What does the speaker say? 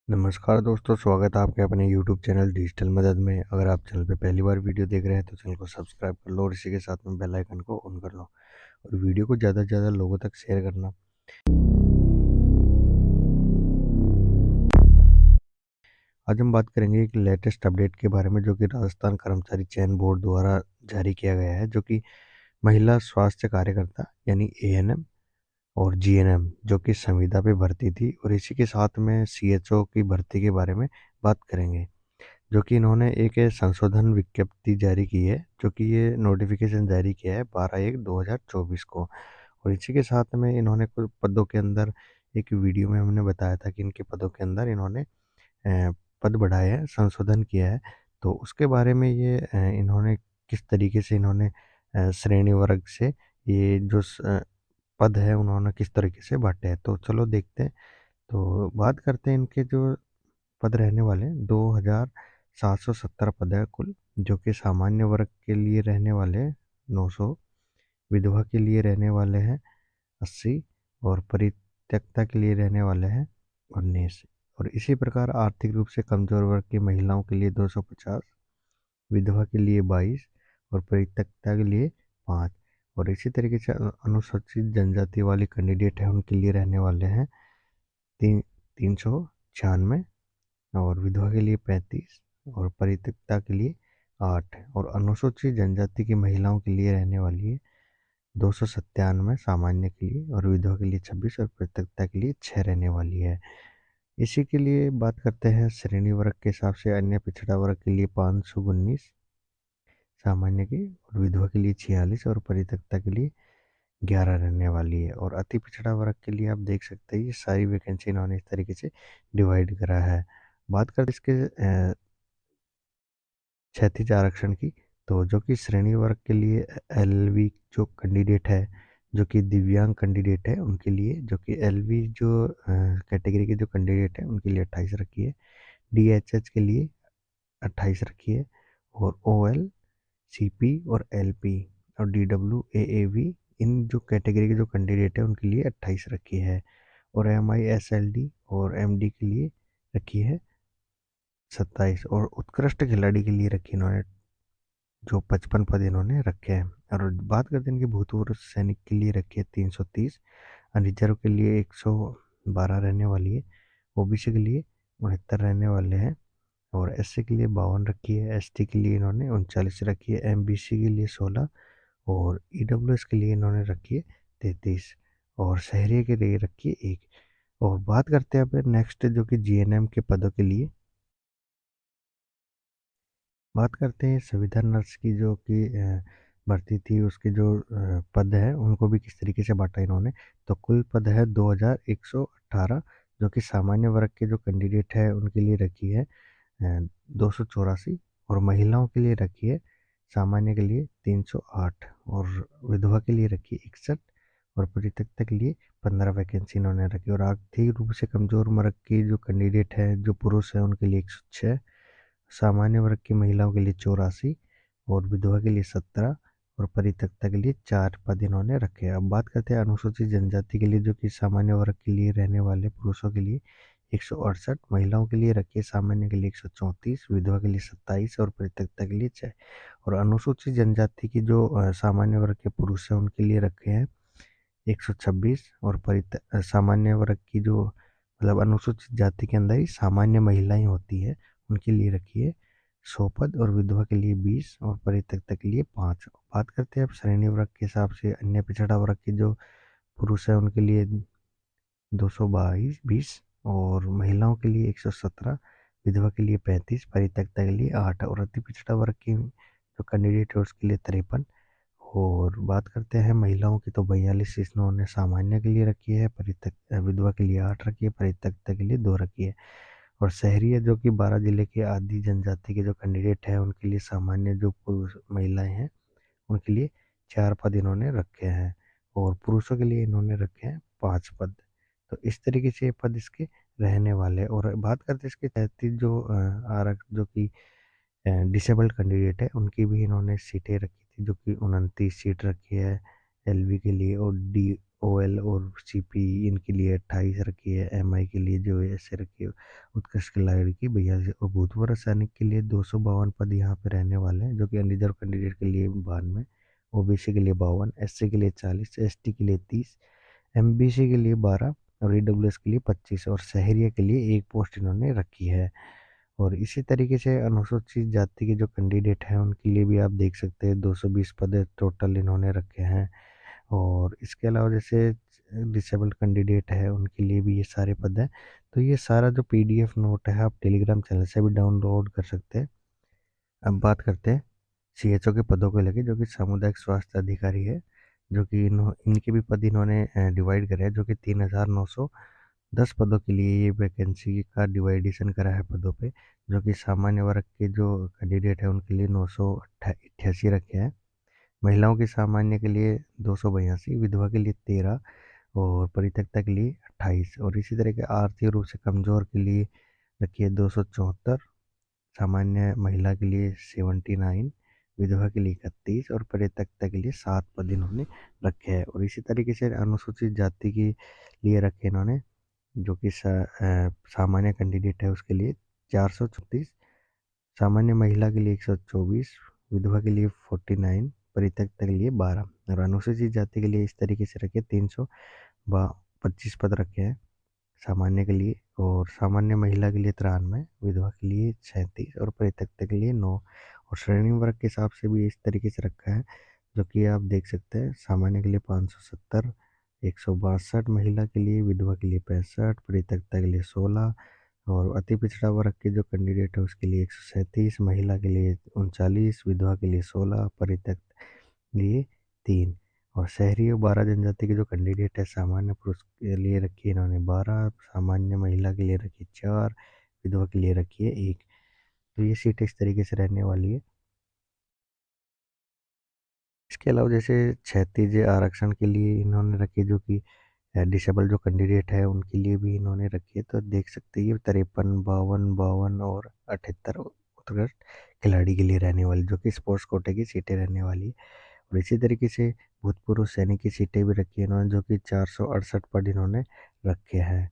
नमस्कार दोस्तों, स्वागत है आपके अपने YouTube चैनल डिजिटल मदद में। अगर आप चैनल पे पहली बार वीडियो देख रहे हैं तो चैनल को सब्सक्राइब कर लो और इसी के साथ में बेल आइकन को ऑन कर लो और वीडियो को ज़्यादा से ज़्यादा लोगों तक शेयर करना। आज हम बात करेंगे एक लेटेस्ट अपडेट के बारे में जो कि राजस्थान कर्मचारी चयन बोर्ड द्वारा जारी किया गया है, जो कि महिला स्वास्थ्य कार्यकर्ता यानी ANM और GNM जो कि संविदा पे भर्ती थी, और इसी के साथ में CHO की भर्ती के बारे में बात करेंगे। जो कि इन्होंने एक संशोधन विज्ञप्ति जारी की है, जो कि ये नोटिफिकेशन जारी किया है 12/1/2024 को। और इसी के साथ में इन्होंने कुछ पदों के अंदर, एक वीडियो में हमने बताया था कि इनके पदों के अंदर इन्होंने पद बढ़ाए हैं, संशोधन किया है। तो उसके बारे में ये इन्होंने किस तरीके से इन्होंने श्रेणी वर्ग से ये जो पद है उन्होंने किस तरीके से बांटे हैं, तो चलो देखते हैं। तो बात करते हैं इनके जो पद रहने वाले हैं। 2770 पद है कुल, जो कि सामान्य वर्ग के लिए रहने वाले हैं 900, विधवा के लिए रहने वाले हैं 80, और परित्यक्ता के लिए रहने वाले हैं 19। और इसी प्रकार आर्थिक रूप से कमजोर वर्ग की महिलाओं के लिए 250, विधवा के लिए 22 और परित्यक्ता के लिए 5। और इसी तरीके से अनुसूचित जनजाति वाले कैंडिडेट हैं उनके लिए रहने वाले हैं 396, और विधवा के लिए 35 और परित्यक्ता के लिए 8। और अनुसूचित जनजाति की महिलाओं के लिए रहने वाली है 297 सामान्य के लिए, और विधवा के लिए 26 और परित्यक्ता के लिए 6 रहने वाली है। इसी के लिए बात करते हैं श्रेणी वर्ग के हिसाब से। अन्य पिछड़ा वर्ग के लिए 519 सामान्य की, और विधवा के लिए 46 और परित्यक्ता के लिए 11 रहने वाली है। और अति पिछड़ा वर्ग के लिए आप देख सकते हैं ये सारी वैकेंसी इन्होंने इस तरीके से डिवाइड करा है। बात करते इसके क्षैतिज आरक्षण की, तो जो कि श्रेणी वर्ग के लिए LV जो कैंडिडेट है, जो कि दिव्यांग कैंडिडेट है उनके लिए, जो कि LV जो कैटेगरी के जो कैंडिडेट है उनके लिए 28 रखी है। DHH के लिए 28 रखी है, और OL, CP और LP और DW AAV इन जो कैटेगरी के जो कैंडिडेट है उनके लिए 28 रखी है। और MI SLD और MD के लिए रखी है 27, और उत्कृष्ट खिलाड़ी के लिए रखी इन्होंने जो 55 पद इन्होंने रखे हैं। और बात करते हैं इनके भूतपूर्व सैनिक के लिए रखी है 330, रिजर्व के लिए 112 रहने वाली है, OBC के लिए 69 रहने वाले हैं, और SC के लिए 52 रखी है, ST के लिए इन्होंने 39 रखी है, MBC के लिए 16, और EWS के लिए इन्होंने रखी है 33, और शहरी के लिए रखी है 1। और बात करते हैं अब नेक्स्ट जो कि GNM के पदों के लिए। बात करते हैं संविदा नर्स की, जो कि भर्ती थी, उसके जो पद है उनको भी किस तरीके से बांटा इन्होंने। तो कुल पद है 2118, जो कि सामान्य वर्ग के जो कैंडिडेट है उनके लिए रखी है 284, और महिलाओं के लिए रखी है सामान्य के लिए 308, और विधवा के लिए रखी है 61, और परित्यक्ता के लिए 15 वैकेंसी इन्होंने रखी। और आर्थिक रूप से कमजोर वर्ग के जो कैंडिडेट है जो पुरुष है उनके लिए 106, सामान्य वर्ग की महिलाओं के लिए 84, और विधवा के लिए 17, और परित्यक्ता के लिए 4 पद इन्होंने रखे हैं। अब बात करते हैं अनुसूचित जनजाति के लिए, जो कि सामान्य वर्ग के लिए रहने वाले पुरुषों के लिए 168, महिलाओं के लिए रखे सामान्य के लिए 134, विधवा के लिए 27 और परित्यक्ता के लिए 6। और अनुसूचित जनजाति की जो सामान्य वर्ग के पुरुष हैं उनके लिए रखे हैं 126, और सामान्य वर्ग की जो मतलब अनुसूचित जाति के अंदर ही सामान्य महिलाएं होती है उनके लिए रखी है 100 पद, और विधवा के लिए 20 और परित्यक्ता के लिए 5। बात करते हैं अब श्रेणी वर्ग के हिसाब से। अन्य पिछड़ा वर्ग के जो पुरुष है उनके लिए 222 और महिलाओं के लिए 117, विधवा के लिए 35, परित्यक्ता के लिए 8, और अति पिछड़ा वर्ग की जो कैंडिडेट है उसके लिए 53। और बात करते हैं महिलाओं की, तो 42 इन्होंने सामान्य के लिए रखी है, विधवा के लिए 8 रखी है, परित्यक्ता के लिए 2 रखी है। और शहरी है जो कि 12 जिले के आदि जनजाति के जो कैंडिडेट हैं उनके लिए सामान्य जो पुरुष महिलाएं हैं उनके लिए 4 पद इन्होंने रखे हैं, और पुरुषों के लिए इन्होंने रखे हैं 5 पद। तो इस तरीके से ये पद इसके रहने वाले हैं। और बात करते हैं इसके 33 जो आरक जो कि डिसेबल्ड कैंडिडेट है उनकी भी इन्होंने सीटें रखी थी, जो कि 29 सीट रखी है LV के लिए, और ओएल और सीपी इनके लिए 28 रखी है, एमआई के लिए जो ऐसे रखी है, उत्कृष्ट खिलाड़ी की 42 और भूतपूर्व सैनिक के लिए 252 पद यहाँ पे रहने वाले हैं, जो कि अनरिजर्व कैंडिडेट के लिए 92, ओबीसी के लिए 52, एससी के लिए 40, एसटी के लिए 30, एमबीसी के लिए 12 और ईडब्ल्यूएस के लिए 25 और शहरिया के लिए एक पोस्ट इन्होंने रखी है। और इसी तरीके से अनुसूचित जाति के जो कैंडिडेट हैं उनके लिए भी आप देख सकते हैं 220 पद टोटल इन्होंने रखे हैं। और इसके अलावा जैसे डिसेबल्ड कैंडिडेट है उनके लिए भी ये सारे पद हैं। तो ये सारा जो पीडीएफ नोट है आप टेलीग्राम चैनल से भी डाउनलोड कर सकते हैं। अब बात करते हैं सीएचओ के पदों को लेकर, जो कि सामुदायिक स्वास्थ्य अधिकारी है, जो कि इनके भी पद इन्होंने डिवाइड करे हैं, जो कि 3910 पदों के लिए ये वैकेंसी का डिवाइडेशन करा है पदों पे, जो कि सामान्य वर्ग के जो कैंडिडेट है उनके लिए 988 रखे हैं, महिलाओं के सामान्य के लिए 282, विधवा के लिए 13 और परित्यक्ता के लिए 28 और इसी तरह के आर्थिक रूप से कमजोर के लिए रखिए 274, सामान्य महिला के लिए 79, विधवा के लिए 31 और परित्यक्ता के लिए 7 पद इन्होंने रखे हैं। और इसी तरीके से अनुसूचित जाति के लिए रखे इन्होंने, जो कि सामान्य कैंडिडेट है उसके लिए 434, सामान्य महिला के लिए 124, विधवा के लिए 49, परित्यक्ता के लिए 12 और अनुसूचित जाति के लिए इस तरीके से रखे 325 पद रखे हैं सामान्य के लिए, और सामान्य महिला के लिए 93, विधवा के लिए 37 और परित्यक्ता के लिए 9 और श्रेणी वर्ग के हिसाब से भी इस तरीके से रखा है, जो कि आप देख सकते हैं सामान्य के लिए 570, 162 महिला के लिए, विधवा के लिए 65, परित्यक्ता के लिए 16 और अति पिछड़ा वर्ग के जो कैंडिडेट है उसके लिए 137, महिला के लिए 39, विधवा के लिए 16, परित्यक्ता के लिए 3 और शहरी और 12 जनजाति के जो कैंडिडेट है सामान्य पुरुष के लिए रखी है इन्होंने 12, सामान्य महिला के लिए रखी 4, विधवा के लिए रखी है 1। तो ये सीटें इस तरीके से रहने वाली है। इसके अलावा जैसे क्षैतिज आरक्षण के लिए इन्होंने रखी, जो कि डिसेबल जो कैंडिडेट है उनके लिए भी इन्होंने रखी है, तो देख सकते हैं ये 53, 52, 52 और 78 उत्कृष्ट खिलाड़ी के लिए रहने वाली, जो कि स्पोर्ट्स कोटे की सीटें रहने वाली है। और इसी तरीके से भूतपूर्व सैनिक की सीटें भी रखी है इन्होंने, जो कि 468 पद इन्होंने रखे हैं।